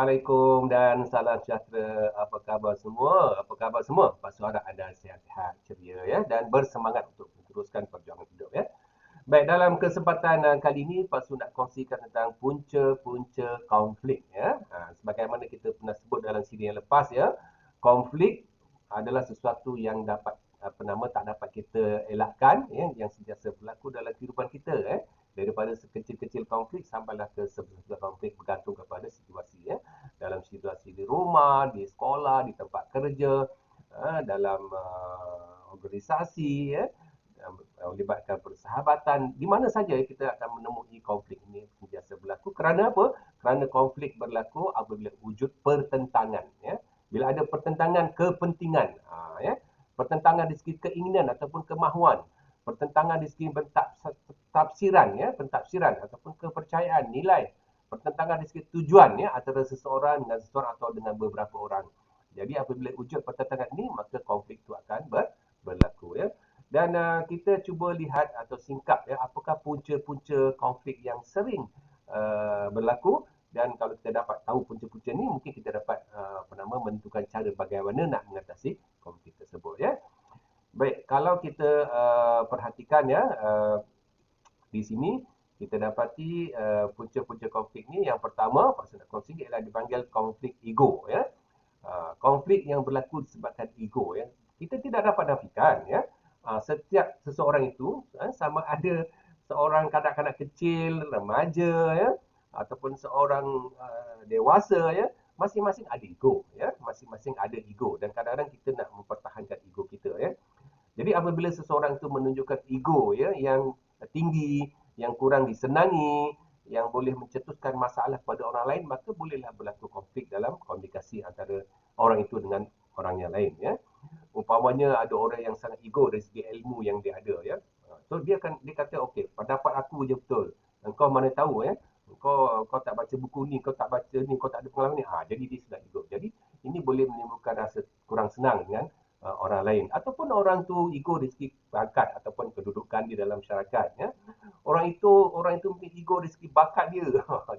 Assalamualaikum dan salam sejahtera. Apa khabar semua? Apa khabar semua? Pastu harap anda sihat-sihat, ceria ya dan bersemangat untuk meneruskan perjuangan hidup ya. Baik, dalam kesempatan kali ini Pastu nak kongsikan tentang punca-punca konflik ya. Sebagaimana kita pernah sebut dalam siri yang lepas ya, konflik adalah sesuatu yang tak dapat kita elakkan ya, yang sentiasa berlaku dalam kehidupan kita daripada sekecil-kecil konflik sampailah ke sebesar konflik bergantung kepada situasi ya. Dalam situasi di rumah, di sekolah, di tempat kerja, dalam organisasi ya, melibatkan persahabatan, di mana saja kita akan menemui konflik ini sentiasa berlaku. Kerana apa? Kerana konflik berlaku apabila wujud pertentangan ya. Bila ada pertentangan kepentingan ya, pertentangan di segi keinginan ataupun kemahuan, pertentangan di segi pentafsiran ataupun kepercayaan, nilai, pertentangan di segi tujuan ya antara seseorang dengan seseorang atau dengan beberapa orang. Jadi apabila wujud pertentangan ini, maka konflik itu akan berlaku ya. Dan kita cuba lihat atau singkap ya, apakah punca-punca konflik yang sering berlaku, dan kalau kita dapat tahu punca-punca ni, mungkin kita dapat menentukan cara bagaimana nak mengatasi konflik tersebut ya. Baik, kalau kita perhatikan ya, di sini kita dapati punca-punca konflik ni, yang pertama pasal nak kongsi ialah dipanggil konflik ego ya. Konflik yang berlaku disebabkan ego ya. Kita tidak dapat nafikan ya, setiap seseorang itu sama ada seorang kanak-kanak kecil, remaja ya, ataupun seorang dewasa ya, masing-masing ada ego ya, masing-masing ada ego, dan kadang-kadang kita nak mempertahankan ego kita ya. Jadi apabila seseorang itu menunjukkan ego ya yang tinggi, yang kurang disenangi, yang boleh mencetuskan masalah pada orang lain, maka bolehlah berlaku konflik dalam komunikasi antara orang itu dengan orang yang lain ya. Umpamanya ada orang yang sangat ego dari segi ilmu yang dia ada ya. So dia kata okey, pendapat aku je betul. Engkau mana tahu ya. Kau tak baca buku ni, kau tak baca ni, kau tak ada pengalaman ni. Jadi dia sudah ego. Jadi ini boleh menimbulkan rasa kurang senang dengan orang lain, ataupun orang tu ego dari segi pangkat ataupun kedudukan di dalam masyarakat ya. Orang itu mungkin ego dari segi bakat dia.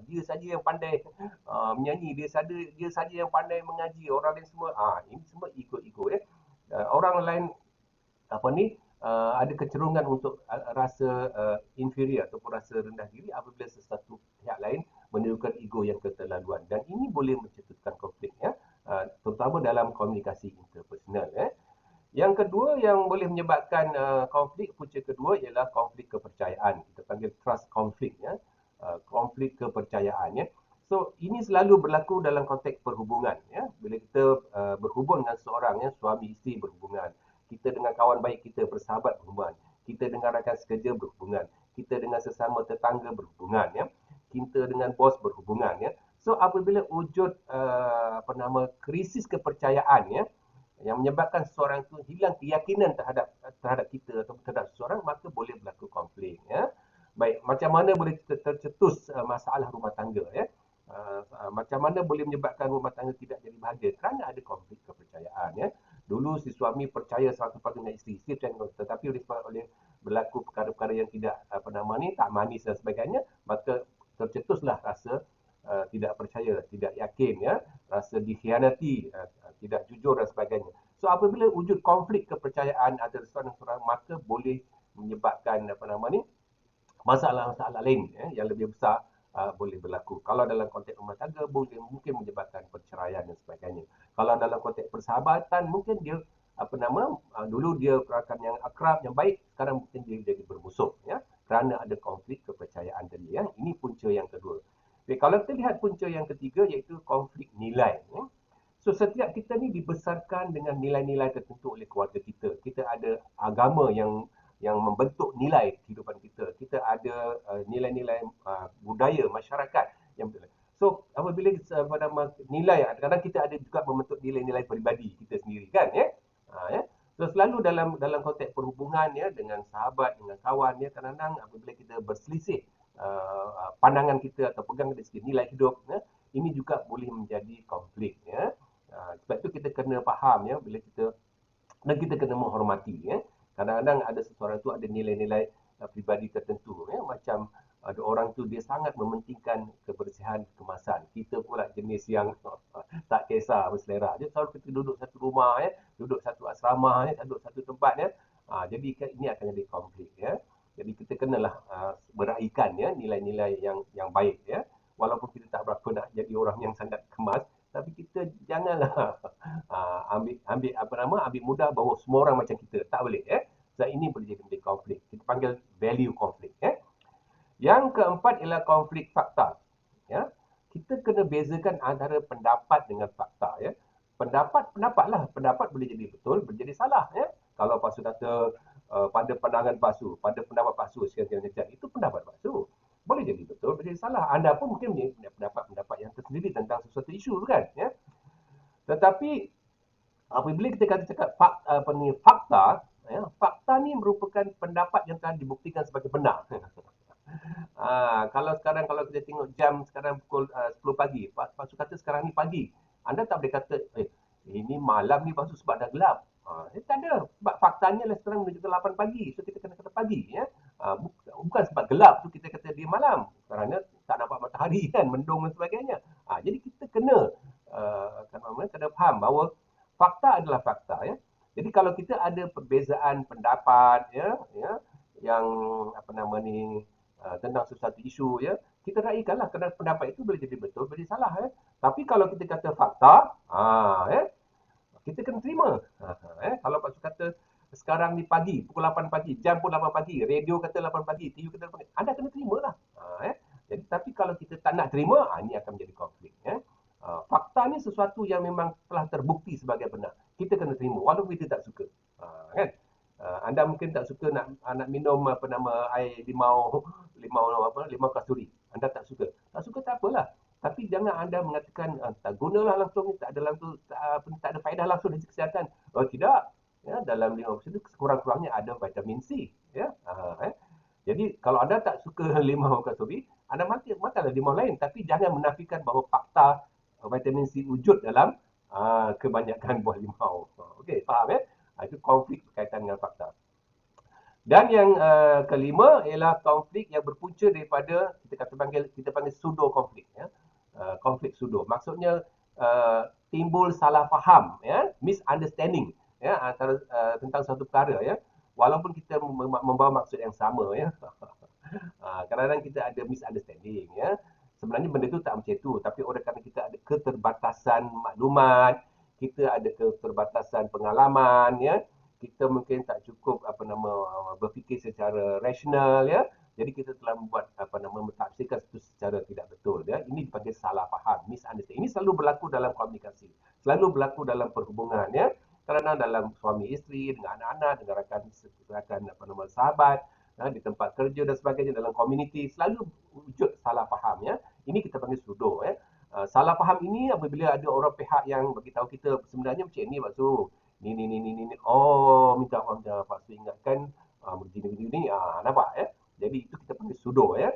Dia saja yang pandai menyanyi, dia saja yang pandai mengaji, orang lain semua ini semua ego-ego ya. Orang lain ada kecenderungan untuk rasa inferior ataupun rasa rendah diri apabila sesuatu pihak lain menunjukkan ego yang keterlaluan, dan ini boleh mencetuskan konflik ya, terutama dalam komunikasi interpersonal ya. Yang kedua yang boleh menyebabkan konflik, punca kedua ialah konflik kepercayaan. Kita panggil trust conflict ya. Konflik kepercayaan ya. So ini selalu berlaku dalam konteks perhubungan ya. Bila kita berhubung dengan seorang ya, suami isteri berhubungan, kita dengan kawan baik kita, bersahabat berhubungan, kita dengan rakan sekerja berhubungan, kita dengan sesama tetangga berhubungan ya, kita dengan bos berhubungan ya. So apabila wujud krisis kepercayaan ya, yang menyebabkan seseorang itu hilang keyakinan terhadap kita atau terhadap seseorang, maka boleh berlaku konflik ya. Baik, macam mana boleh tercetus masalah rumah tangga ya? Macam mana boleh menyebabkan rumah tangga tidak jadi bahagia? Kerana ada konflik kepercayaan ya. Dulu si suami percaya 100% dengan isteri, tetapi oleh berlaku perkara-perkara yang tidak tak manis dan sebagainya, maka tercetuslah rasa tidak percaya, tidak yakin ya, rasa dikhianati, tidak jujur dan sebagainya. So apabila wujud konflik kepercayaan antara seorang dan seorang, maka boleh menyebabkan masalah-masalah lain yang lebih besar boleh berlaku. Kalau dalam konteks rumah tangga, mungkin menyebabkan perceraian dan sebagainya. Kalau dalam konteks persahabatan, mungkin dia dulu dia rakan yang akrab, yang baik, sekarang mungkin dia jadi bermusuh ya, kerana ada konflik kepercayaan tadi ya. Ini punca yang kedua. Okay, kalau kita lihat punca yang ketiga, iaitu konflik nilai ya. So setiap kita ni dibesarkan dengan nilai-nilai tertentu oleh keluarga kita. Kita ada agama yang membentuk nilai kehidupan kita. Kita ada nilai-nilai budaya masyarakat yang betul. So apabila nilai, kadang-kadang kita ada juga membentuk nilai-nilai peribadi kita sendiri kan ya. Ya. So selalu dalam konteks perhubungan ya, dengan sahabat, dengan kawan ya, kadang-kadang apabila kita berselisih pandangan kita atau pegang dari segi nilai hidup ya, ini juga boleh menjadi konflik ya. Sebab itu kita kena faham ya, dan kita kena menghormati ya. Kadang-kadang ada seseorang itu ada nilai-nilai pribadi tertentu ya, macam ada orang tu dia sangat mementingkan kebersihan kemasan. Kita pula jenis yang tak kisah berselera. Dia selalu kita duduk satu rumah ya, duduk satu asrama ya, duduk satu tempat ya. Jadi ini akan jadi konflik ya. Jadi kita kenalah meraihkan ya nilai-nilai yang baik ya. Walaupun kita tak berapa nak jadi orang yang sangat kemas, tapi kita janganlah ambil mudah bahawa semua orang macam kita. Tak boleh ya. Sebab ini boleh jadi konflik. Kita panggil value konflik ya. Yang keempat ialah konflik fakta. Ya, kita kena bezakan antara pendapat dengan fakta. Ya, pendapatlah. Pendapat boleh jadi betul, boleh jadi salah. Ya, kalau pasu kata pada pandangan pasu, pada pendapat pasu sekian-sekian, itu pendapat pasu. Boleh jadi betul, boleh jadi salah. Anda pun mungkin punya pendapat-pendapat yang tersendiri tentang sesuatu isu, kan? Ya, tetapi apabila kita kata cakap fakta, ya, fakta ni merupakan pendapat yang telah dibuktikan sebagai benar. Kalau kita tengok jam sekarang pukul 10 pagi, pasu kata sekarang ni pagi. Anda tak boleh kata, ini malam ni pasu sebab dah gelap. Tak ada. Sebab faktanya lah sekarang menuju ke 8 pagi. So kita kena kata pagi. Ya? Bukan sebab gelap tu kita kata dia malam. Kerana tak nampak matahari kan, mendung dan sebagainya. Jadi kita kena kena faham bahawa fakta adalah fakta. Ya? Jadi kalau kita ada perbezaan pendapat yang tentang sesuatu isu ya, kita raikanlah kerana pendapat itu boleh jadi betul, boleh salah ya. Tapi kalau kita kata fakta, kita kena terima. Kalau Pak Su kata sekarang ni pagi, pukul 8 pagi, jam pun 8 pagi, radio kata 8 pagi, TV kata 8 pagi, anda kena terima lah. Jadi tapi kalau kita tak nak terima, ini akan menjadi konflik ya. Fakta ni sesuatu yang memang telah terbukti sebagai benar. Kita kena terima walaupun kita tak suka. Kan? Anda mungkin tak suka nak minum air limau kasturi. Anda tak suka. Tak suka tak apalah. Tapi jangan anda mengatakan tak gunalah langsung, tak ada faedah langsung dari kesihatan. Oh tidak. Ya, dalam limau kasturi sekurang-kurangnya ada vitamin C. Ya. Jadi kalau anda tak suka limau kasturi, anda makanlah limau lain. Tapi jangan menafikan bahawa fakta vitamin C wujud dalam kebanyakan buah limau. Okey, faham ya? Itu konflik berkaitan dengan fakta. Dan yang kelima ialah konflik yang berpunca daripada kita panggil pseudo konflik ya. Konflik pseudo. Maksudnya timbul salah faham ya, misunderstanding ya antara tentang satu perkara ya. Walaupun kita membawa maksud yang sama ya. Kadang-kadang kita ada misunderstanding ya. Sebenarnya benda tu tak macam itu, tapi oleh kerana kita ada keterbatasan maklumat, kita ada keterbatasan pengalaman ya, kita mungkin tak cukup berfikir secara rasional ya. Jadi kita telah membuat mentafsirkan itu secara tidak betul ya. Ini dipanggil salah faham, misunderstanding. Ini selalu berlaku dalam komunikasi. Selalu berlaku dalam perhubungan ya. Kerana dalam suami isteri, dengan anak-anak, dengan rakan sahabat, di tempat kerja dan sebagainya, dalam komuniti selalu wujud salah faham ya. Ini kita panggil pseudo ya. Salah faham ini apabila ada orang pihak yang bagi tahu kita sebenarnya macam ni maksud ni. Oh, minta maaf dah Pak Su ingatkan begini. Nampak ya. Jadi itu kita panggil pseudo ya.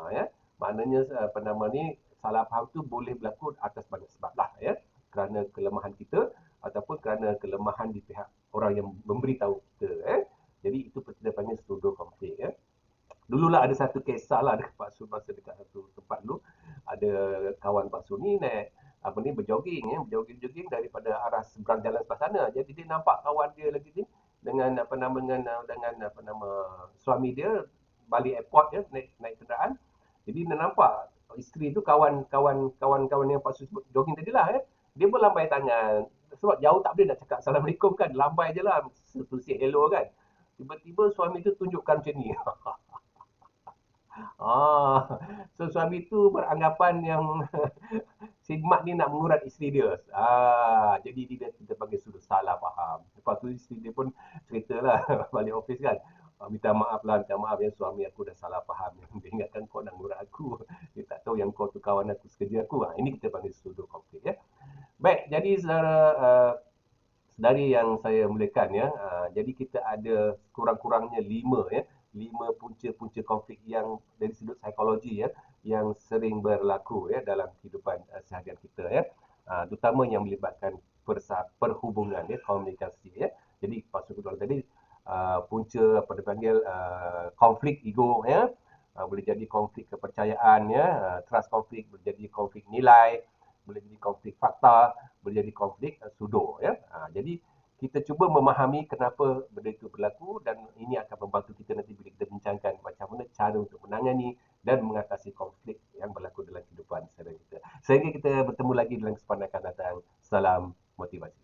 Ya. Maknanya ni salah faham tu boleh berlaku atas banyak sebab lah ya. Kerana kelemahan kita ataupun kerana kelemahan di pihak orang yang memberitahu kita ya. Jadi itu kita panggil pseudo konflik ya. Dululah ada satu kisah lah dekat Pak Su masa dekat satu tempat dulu. Ada kawan Pak Su ni naik berjoging ya, berjoging daripada arah seberang jalan sebelah sana. Jadi dia nampak kawan dia lagi ni dengan suami dia balik airport ya, naik kenderaan. Jadi dia nampak isteri tu kawan yang Pak Su jogging tadi lah ya. Dia pun lambai tangan. Sebab jauh tak boleh nak cakap Assalamualaikum kan. Lambai je lah. Tulis hello kan. Tiba-tiba suami tu tunjukkan macam ni. So suami tu beranggapan yang si mak ni nak mengurat isteri dia. Jadi kita panggil sudah salah faham. Lepas tu isteri dia pun ceritalah balik office kan. Minta maaf ya suami aku dah salah faham. Dia ingatkan kau nak mengurat aku. Dia tak tahu yang kau tu kawan aku sekerja aku. Ini kita panggil pseudo konflik ya. Baik, jadi saudari yang saya muliakan ya. Jadi kita ada kurang-kurangnya 5 ya. 5 punca-punca konflik yang dari sudut psikologi ya yang sering berlaku ya dalam kehidupan seharian kita ya. Terutama yang melibatkan perhubungan ya, komunikasi ya. Jadi maksud kita tadi punca apa dipanggil konflik ego ya. boleh jadi konflik kepercayaan, ya, trust konflik, boleh jadi konflik nilai, boleh jadi konflik fakta, boleh jadi konflik sudo, ya. Jadi kita cuba memahami kenapa benda itu berlaku dan ini akan membantu kita nanti bila kita bincangkan macam mana cara untuk menangani dan mengatasi konflik yang berlaku dalam kehidupan sehari kita. Sehingga kita bertemu lagi dalam kesempatan akan datang. Salam motivasi.